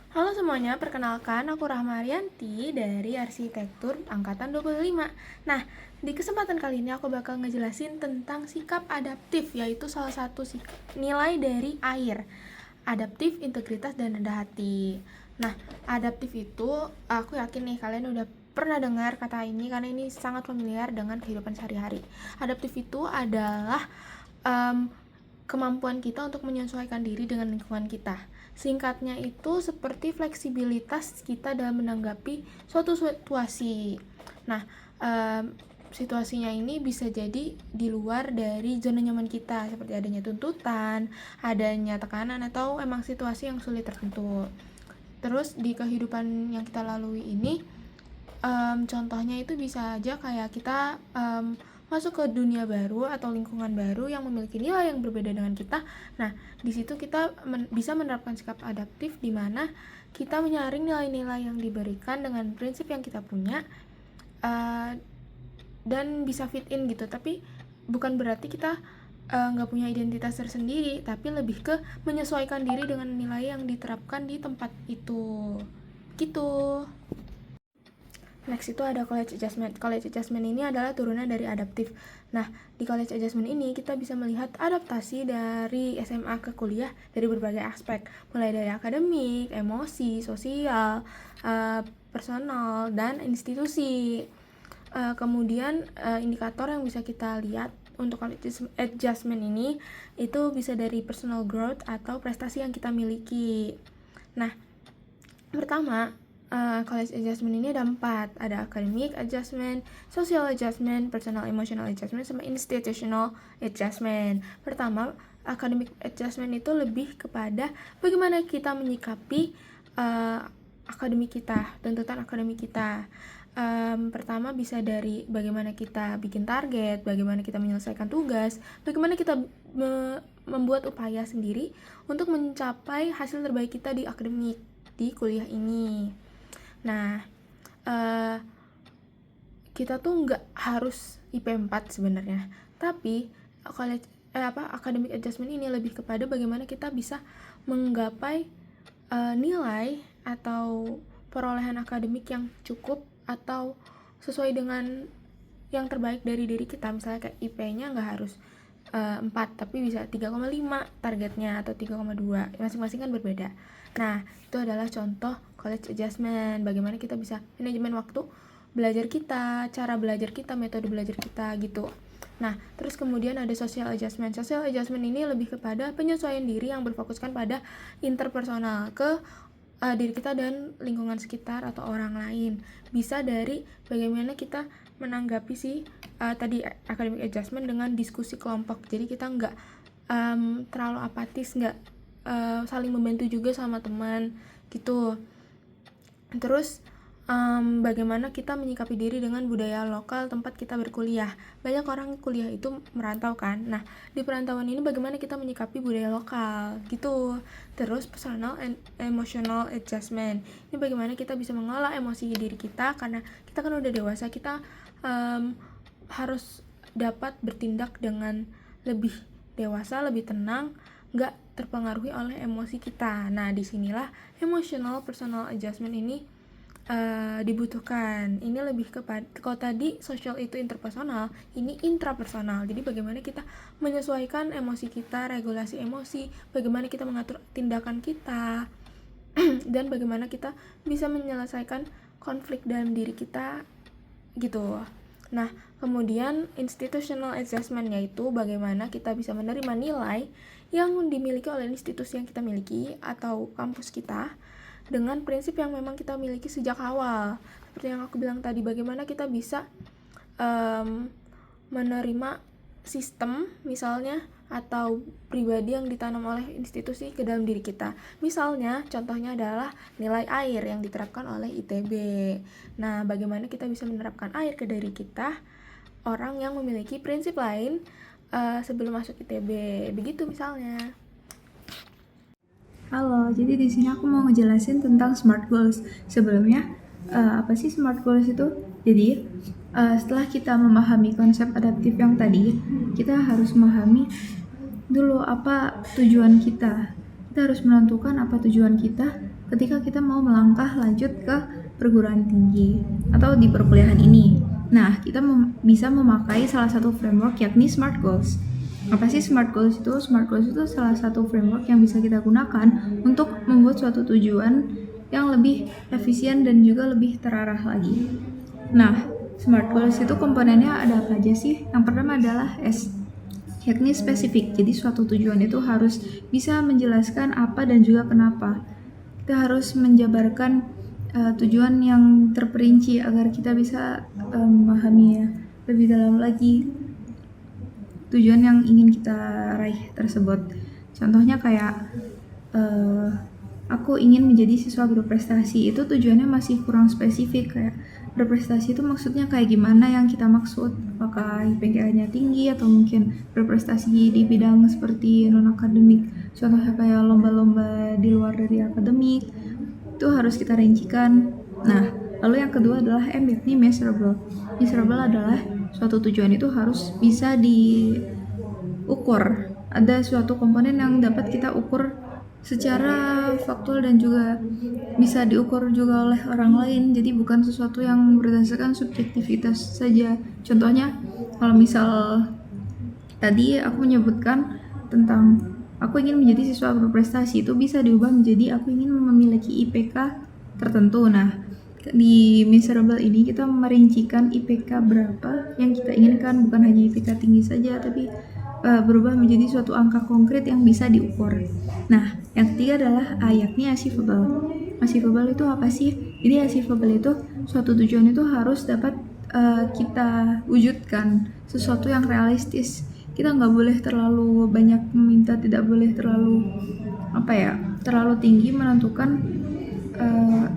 Halo semuanya, perkenalkan aku Rahma Arianti dari Arsitektur Angkatan 25. Nah, di kesempatan kali ini aku bakal ngejelasin tentang sikap adaptif, yaitu salah satu nilai dari air. Adaptif, integritas, dan rendah hati. Nah, adaptif itu aku yakin nih kalian udah pernah dengar kata ini karena ini sangat familiar dengan kehidupan sehari-hari. Adaptif itu adalah kemampuan kita untuk menyesuaikan diri dengan lingkungan kita. Singkatnya itu seperti fleksibilitas kita dalam menanggapi suatu situasi. Nah, situasinya ini bisa jadi di luar dari zona nyaman kita, seperti adanya tuntutan, adanya tekanan, atau emang situasi yang sulit tertentu. Terus di kehidupan yang kita lalui ini, contohnya itu bisa aja kayak kita masuk ke dunia baru atau lingkungan baru yang memiliki nilai yang berbeda dengan kita. Nah, di situ kita bisa menerapkan sikap adaptif di mana kita menyaring nilai-nilai yang diberikan dengan prinsip yang kita punya dan bisa fit in gitu. Tapi bukan berarti kita nggak punya identitas tersendiri, tapi lebih ke menyesuaikan diri dengan nilai yang diterapkan di tempat itu. Gitu. Next itu ada college adjustment. College adjustment ini adalah turunan dari adaptif. Nah, di college adjustment ini kita bisa melihat adaptasi dari SMA ke kuliah dari berbagai aspek, mulai dari akademik, emosi, sosial, personal, dan institusi. Kemudian indikator yang bisa kita lihat untuk college adjustment ini itu bisa dari personal growth atau prestasi yang kita miliki. Nah, pertama, college adjustment ini ada 4. Ada academic adjustment, social adjustment, personal emotional adjustment, sama institutional adjustment. Pertama, academic adjustment itu lebih kepada bagaimana kita menyikapi akademik kita, tuntutan akademik kita. Pertama bisa dari bagaimana kita bikin target, bagaimana kita menyelesaikan tugas, bagaimana kita membuat upaya sendiri untuk mencapai hasil terbaik kita di akademik di kuliah ini. Nah, kita tuh nggak harus IP 4 sebenarnya, tapi academic adjustment ini lebih kepada bagaimana kita bisa menggapai nilai atau perolehan akademik yang cukup atau sesuai dengan yang terbaik dari diri kita. Misalnya kayak IP-nya nggak harus 4, tapi bisa 3,5 targetnya atau 3,2, masing-masing kan berbeda. Nah, itu adalah contoh college adjustment, bagaimana kita bisa manajemen waktu belajar kita, cara belajar kita, metode belajar kita gitu. Nah, terus kemudian ada social adjustment. Social adjustment ini lebih kepada penyesuaian diri yang berfokuskan pada interpersonal ke diri kita dan lingkungan sekitar atau orang lain. Bisa dari bagaimana kita menanggapi tadi academic adjustment dengan diskusi kelompok. Jadi kita nggak terlalu apatis, nggak saling membantu juga sama teman gitu. Terus bagaimana kita menyikapi diri dengan budaya lokal tempat kita berkuliah. Banyak orang kuliah itu merantau kan. Nah, di perantauan ini bagaimana kita menyikapi budaya lokal gitu. Terus personal and emotional adjustment. Ini bagaimana kita bisa mengolah emosi diri kita karena kita kan udah dewasa, kita harus dapat bertindak dengan lebih dewasa, lebih tenang, nggak terpengaruhi oleh emosi kita. Nah, disinilah emotional personal adjustment ini dibutuhkan. Ini lebih kepada, kalau tadi social itu interpersonal, ini intrapersonal. Jadi bagaimana kita menyesuaikan emosi kita, regulasi emosi, bagaimana kita mengatur tindakan kita, dan bagaimana kita bisa menyelesaikan konflik dalam diri kita gitu. Nah, kemudian institutional adjustment, yaitu bagaimana kita bisa menerima nilai yang dimiliki oleh institusi yang kita miliki atau kampus kita dengan prinsip yang memang kita miliki sejak awal. Seperti yang aku bilang tadi, bagaimana kita bisa menerima sistem misalnya atau pribadi yang ditanam oleh institusi ke dalam diri kita. Misalnya, contohnya adalah nilai air yang diterapkan oleh ITB. Nah, bagaimana kita bisa menerapkan air ke diri kita, orang yang memiliki prinsip lain sebelum masuk ITB. Begitu misalnya. Halo, jadi di sini aku mau ngejelasin tentang SMART goals. Sebelumnya, apa sih SMART goals itu? Jadi, setelah kita memahami konsep adaptif yang tadi, kita harus memahami dulu apa tujuan kita. Kita kita harus menentukan apa tujuan kita ketika kita mau melangkah lanjut ke perguruan tinggi atau di perkuliahan ini. Nah, kita bisa memakai salah satu framework yakni SMART Goals. Apa sih SMART Goals itu? SMART Goals itu salah satu framework yang bisa kita gunakan untuk membuat suatu tujuan yang lebih efisien dan juga lebih terarah lagi. Nah, SMART Goals itu komponennya ada apa aja sih? Yang pertama adalah S, yakni spesifik. Jadi suatu tujuan itu harus bisa menjelaskan apa dan juga kenapa. Kita harus menjabarkan tujuan yang terperinci agar kita bisa memahami lebih dalam lagi tujuan yang ingin kita raih tersebut. Contohnya kayak aku ingin menjadi siswa berprestasi, itu tujuannya masih kurang spesifik. Kayak berprestasi itu maksudnya kayak gimana yang kita maksud, apakah IPK-nya tinggi atau mungkin berprestasi di bidang seperti non-akademik, contohnya kayak lomba-lomba di luar dari akademik, itu harus kita rincikan. Nah, lalu yang kedua adalah M, yakni measurable. Measurable adalah suatu tujuan itu harus bisa diukur. Ada suatu komponen yang dapat kita ukur secara faktual dan juga bisa diukur juga oleh orang lain, jadi bukan sesuatu yang berdasarkan subjektivitas saja. Contohnya, kalau misal tadi aku menyebutkan tentang aku ingin menjadi siswa berprestasi, itu bisa diubah menjadi aku ingin memiliki IPK tertentu. Nah, di measurable ini kita merincikan IPK berapa yang kita inginkan, bukan hanya IPK tinggi saja, tapi berubah menjadi suatu angka konkret yang bisa diukur. Nah, yang ketiga adalah A, yakni achievable. Achievable itu apa sih? Jadi achievable itu suatu tujuan itu harus dapat kita wujudkan, sesuatu yang realistis. Kita nggak boleh terlalu banyak meminta, tidak boleh terlalu terlalu tinggi menentukan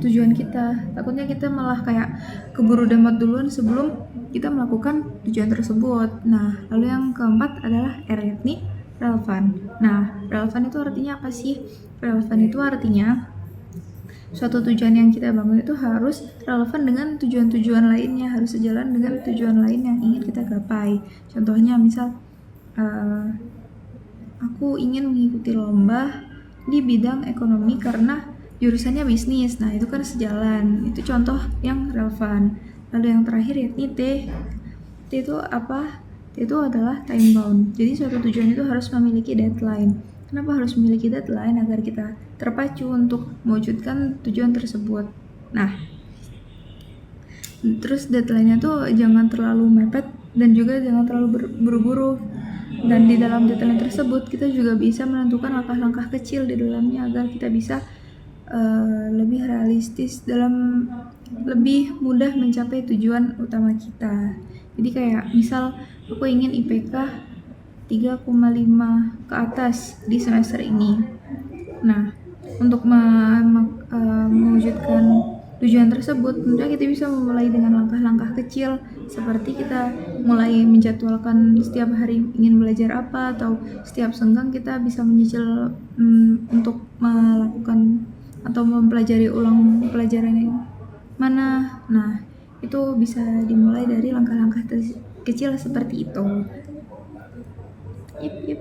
tujuan kita. Takutnya kita malah kayak keburu dapat duluan sebelum kita melakukan tujuan tersebut. Nah, lalu yang keempat adalah R, yakni relevan. Nah, relevan itu artinya apa sih? Relevan itu artinya suatu tujuan yang kita bangun itu harus relevan dengan tujuan-tujuan lainnya, harus sejalan dengan tujuan lain yang ingin kita gapai. Contohnya misal aku ingin mengikuti lomba di bidang ekonomi karena jurusannya bisnis. Nah, itu kan sejalan. Itu contoh yang relevan. Lalu yang terakhir yakni T. T itu apa? T itu adalah time bound. Jadi suatu tujuan itu harus memiliki deadline. Kenapa harus memiliki deadline? Agar kita terpacu untuk mewujudkan tujuan tersebut. Nah, terus deadline-nya tuh jangan terlalu mepet dan juga jangan terlalu buru-buru. Dan di dalam deadline tersebut kita juga bisa menentukan langkah-langkah kecil di dalamnya agar kita bisa lebih realistis dalam lebih mudah mencapai tujuan utama kita. Jadi kayak misal aku ingin IPK 3,5 ke atas di semester ini. Nah, untuk mewujudkan tujuan tersebut, tentunya kita bisa memulai dengan langkah-langkah kecil, seperti kita mulai menjadwalkan setiap hari ingin belajar apa, atau setiap senggang kita bisa menyicil untuk melakukan atau mempelajari ulang pelajaran yang mana. Nah, itu bisa dimulai dari langkah-langkah kecil seperti itu. Yep.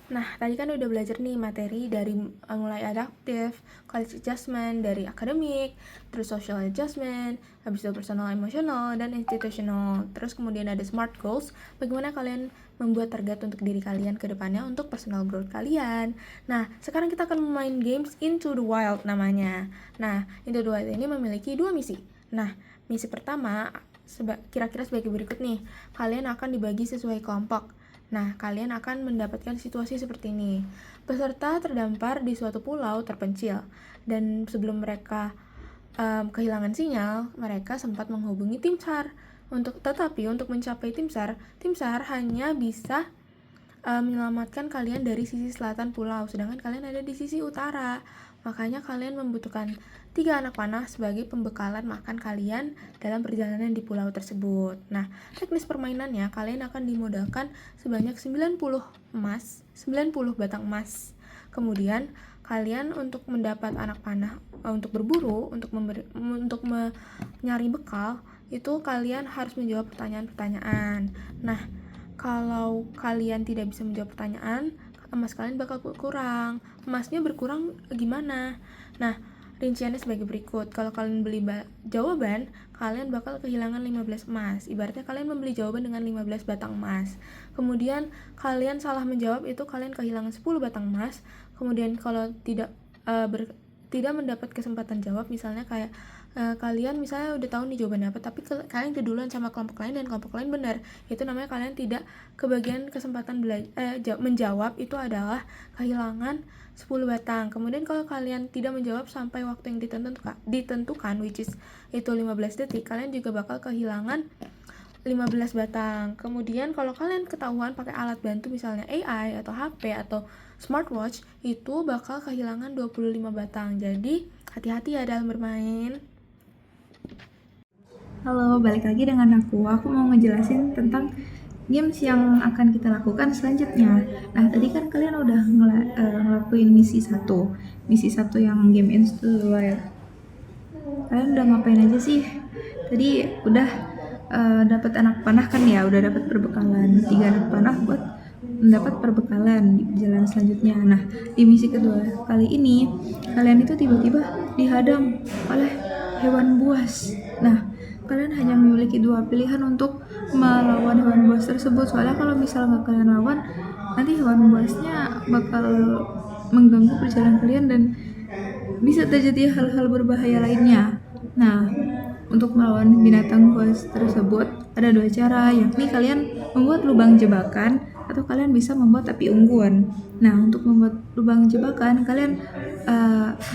Nah, tadi kan udah belajar nih materi dari mulai adaptive, college adjustment, dari akademik, terus social adjustment, habis itu personal emotional, dan institutional. Terus kemudian ada smart goals, bagaimana kalian membuat target untuk diri kalian ke depannya untuk personal growth kalian. Nah, sekarang kita akan main games Into the Wild namanya. Nah, Into the Wild ini memiliki 2 misi. Nah, misi pertama kira-kira sebagai berikut nih. Kalian akan dibagi sesuai kelompok. Nah, kalian akan mendapatkan situasi seperti ini. Peserta terdampar di suatu pulau terpencil, dan sebelum mereka kehilangan sinyal, mereka sempat menghubungi tim SAR. Tetapi untuk mencapai tim SAR hanya bisa menyelamatkan kalian dari sisi selatan pulau, sedangkan kalian ada di sisi utara. Makanya kalian membutuhkan 3 anak panah sebagai pembekalan makan kalian dalam perjalanan di pulau tersebut. Nah, teknis permainannya, kalian akan dimodalkan sebanyak 90 batang emas. Kemudian, kalian untuk mendapat anak panah, untuk berburu, untuk mencari bekal, itu kalian harus menjawab pertanyaan-pertanyaan. Nah, kalau kalian tidak bisa menjawab pertanyaan, emas kalian bakal berkurang. Emasnya berkurang gimana? Nah, rinciannya sebagai berikut. Kalau kalian beli jawaban, kalian bakal kehilangan 15 emas. Ibaratnya kalian membeli jawaban dengan 15 batang emas. Kemudian kalian salah menjawab, itu kalian kehilangan 10 batang emas. Kemudian kalau tidak mendapat kesempatan jawab, misalnya kayak kalian misalnya udah tahu nih jawabannya apa, tapi kalian keduluan sama kelompok lain dan kelompok lain benar, itu namanya kalian tidak kebagian kesempatan menjawab, itu adalah kehilangan 10 batang. Kemudian kalau kalian tidak menjawab sampai waktu yang ditentukan which is itu 15 detik, kalian juga bakal kehilangan 15 batang. Kemudian kalau kalian ketahuan pakai alat bantu misalnya AI atau HP atau smartwatch, itu bakal kehilangan 25 batang. Jadi hati-hati ya dalam bermain. Halo, balik lagi dengan aku. Aku mau ngejelasin tentang games yang akan kita lakukan selanjutnya. Nah, tadi kan kalian udah ngelakuin misi 1 yang game Into the Wild. Kalian udah ngapain aja sih? Tadi udah dapat anak panah kan ya, udah dapat perbekalan 3 anak panah buat mendapat perbekalan di perjalanan selanjutnya. Nah, di misi kedua kali ini kalian itu tiba-tiba dihadang oleh hewan buas. Nah, kalian hanya memiliki 2 pilihan untuk melawan hewan buas tersebut. Soalnya kalau misalnya nggak kalian lawan, nanti hewan buasnya bakal mengganggu perjalanan kalian dan bisa terjadi hal-hal berbahaya lainnya. Nah, untuk melawan binatang buas tersebut ada 2 cara, yakni kalian membuat lubang jebakan atau kalian bisa membuat api unggun. Nah, untuk membuat lubang jebakan kalian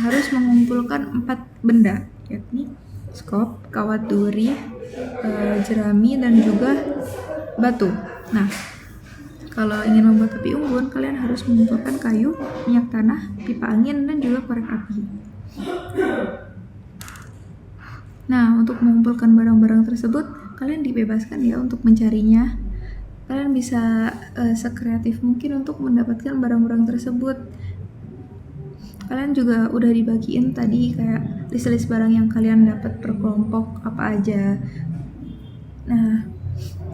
harus mengumpulkan 4 benda, yakni skop, kawat duri, jerami, dan juga batu. Nah, kalau ingin membuat api unggun, kalian harus mengumpulkan kayu, minyak tanah, pipa angin, dan juga korek api. Nah, untuk mengumpulkan barang-barang tersebut, kalian dibebaskan ya untuk mencarinya. Kalian bisa sekreatif mungkin untuk mendapatkan barang-barang tersebut. Kalian juga udah dibagiin tadi kayak list-list barang yang kalian dapat per kelompok apa aja. Nah,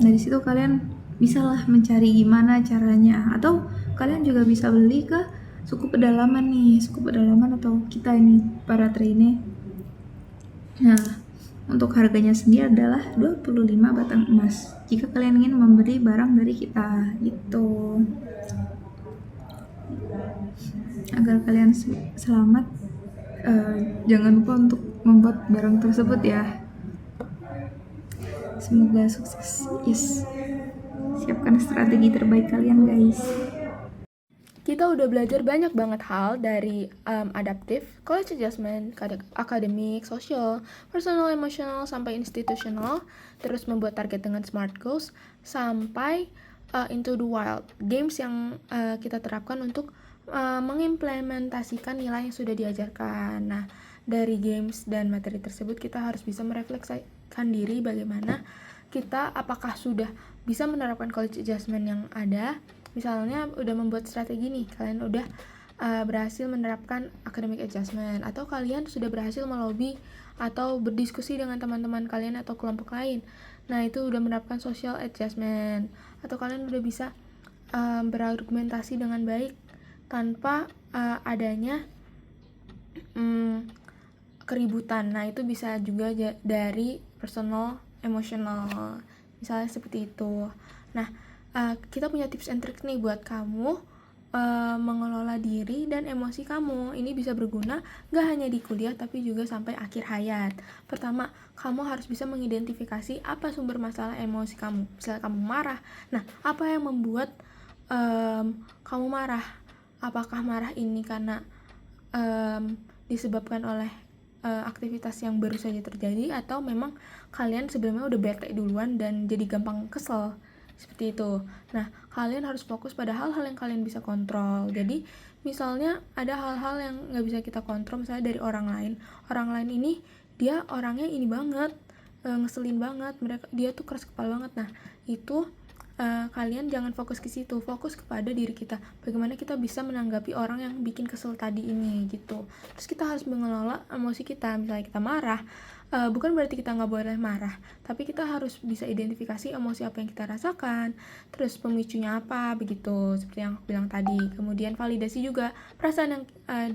dari situ kalian bisalah mencari gimana caranya, atau kalian juga bisa beli ke suku pedalaman atau kita ini para trainee. Nah, untuk harganya sendiri adalah 25 batang emas jika kalian ingin membeli barang dari kita gitu. Agar kalian selamat, jangan lupa untuk membuat barang tersebut ya. Semoga sukses. Yes, siapkan strategi terbaik kalian guys. Kita udah belajar banyak banget hal dari adaptive, college adjustment, akademik, social, personal, emotional, sampai institutional, terus membuat target dengan SMART goals, sampai Into the Wild, games yang kita terapkan untuk mengimplementasikan nilai yang sudah diajarkan. Nah, dari games dan materi tersebut kita harus bisa merefleksikan diri bagaimana kita apakah sudah bisa menerapkan college adjustment yang ada. Misalnya udah membuat strategi nih, kalian udah berhasil menerapkan academic adjustment, atau kalian sudah berhasil melobi atau berdiskusi dengan teman-teman kalian atau kelompok lain. Nah, itu udah menerapkan social adjustment, atau kalian udah bisa berargumentasi dengan baik tanpa adanya keributan. Nah, itu bisa juga dari personal, emotional, misalnya seperti itu. Nah, kita punya tips and trick nih buat kamu mengelola diri dan emosi kamu. Ini bisa berguna gak hanya di kuliah tapi juga sampai akhir hayat. Pertama, kamu harus bisa mengidentifikasi apa sumber masalah emosi kamu. Misalnya kamu marah, nah apa yang membuat kamu marah? Apakah marah ini karena disebabkan oleh aktivitas yang baru saja terjadi, atau memang kalian sebelumnya udah bete duluan dan jadi gampang kesel, seperti itu. Nah, kalian harus fokus pada hal-hal yang kalian bisa kontrol. Jadi misalnya ada hal-hal yang gak bisa kita kontrol, misalnya dari orang lain ini dia orangnya ini banget, ngeselin banget, dia tuh keras kepala banget. Nah, itu kalian jangan fokus ke situ, fokus kepada diri kita, bagaimana kita bisa menanggapi orang yang bikin kesel tadi ini gitu. Terus kita harus mengelola emosi kita. Misalnya kita marah, bukan berarti kita nggak boleh marah, tapi kita harus bisa identifikasi emosi apa yang kita rasakan, terus pemicunya apa, begitu, seperti yang aku bilang tadi. Kemudian validasi juga perasaan yang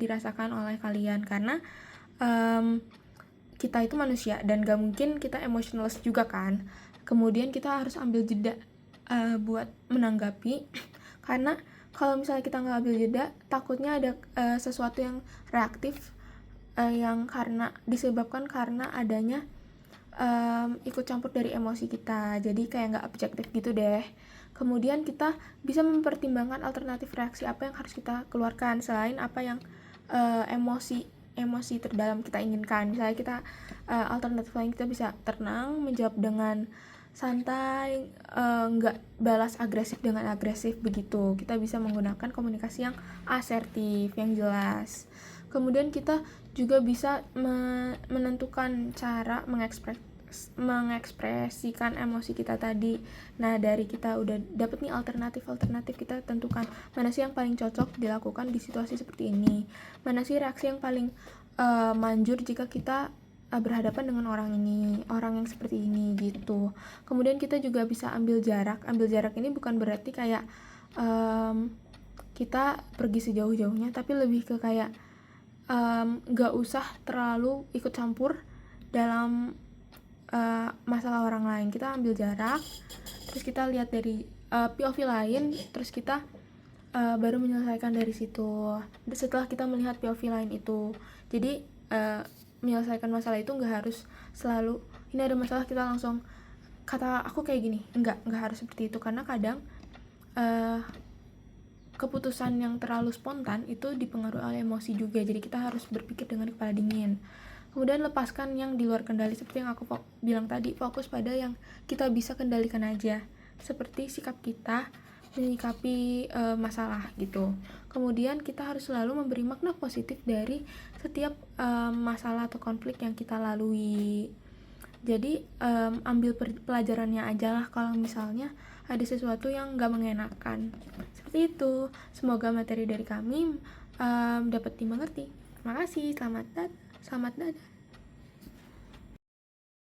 dirasakan oleh kalian, karena kita itu manusia dan gak mungkin kita emotionless juga kan. Kemudian kita harus ambil jeda buat menanggapi, karena kalau misalnya kita nggak ambil jeda, takutnya ada sesuatu yang reaktif, yang disebabkan karena adanya ikut campur dari emosi kita, jadi kayak nggak objektif gitu deh. Kemudian kita bisa mempertimbangkan alternatif reaksi apa yang harus kita keluarkan selain apa yang emosi terdalam kita inginkan. Misalnya kita alternatif lain, kita bisa tenang, menjawab dengan santai, nggak balas agresif dengan agresif begitu. Kita bisa menggunakan komunikasi yang asertif, yang jelas. Kemudian kita juga bisa menentukan cara mengekspresikan emosi kita tadi. Nah, dari kita udah dapet nih alternatif, kita tentukan mana sih yang paling cocok dilakukan di situasi seperti ini, mana sih reaksi yang paling manjur jika kita berhadapan dengan orang yang seperti ini gitu. Kemudian kita juga bisa ambil jarak ini bukan berarti kayak kita pergi sejauh-jauhnya, tapi lebih ke kayak gak usah terlalu ikut campur dalam masalah orang lain. Kita ambil jarak, terus kita lihat dari POV lain, terus kita baru menyelesaikan dari situ. Setelah kita melihat POV lain itu, jadi menyelesaikan masalah itu nggak harus selalu ini ada masalah kita langsung kata aku kayak gini, nggak harus seperti itu, karena kadang keputusan yang terlalu spontan itu dipengaruhi oleh emosi juga, jadi kita harus berpikir dengan kepala dingin. Kemudian lepaskan yang di luar kendali, seperti yang aku bilang tadi, fokus pada yang kita bisa kendalikan aja, seperti sikap kita menyikapi masalah gitu. Kemudian kita harus selalu memberi makna positif dari setiap masalah atau konflik yang kita lalui. Jadi ambil pelajarannya aja lah kalau misalnya ada sesuatu yang gak mengenakan. Seperti itu. Semoga materi dari kami dapat dimengerti. Terima kasih. Selamat dadah.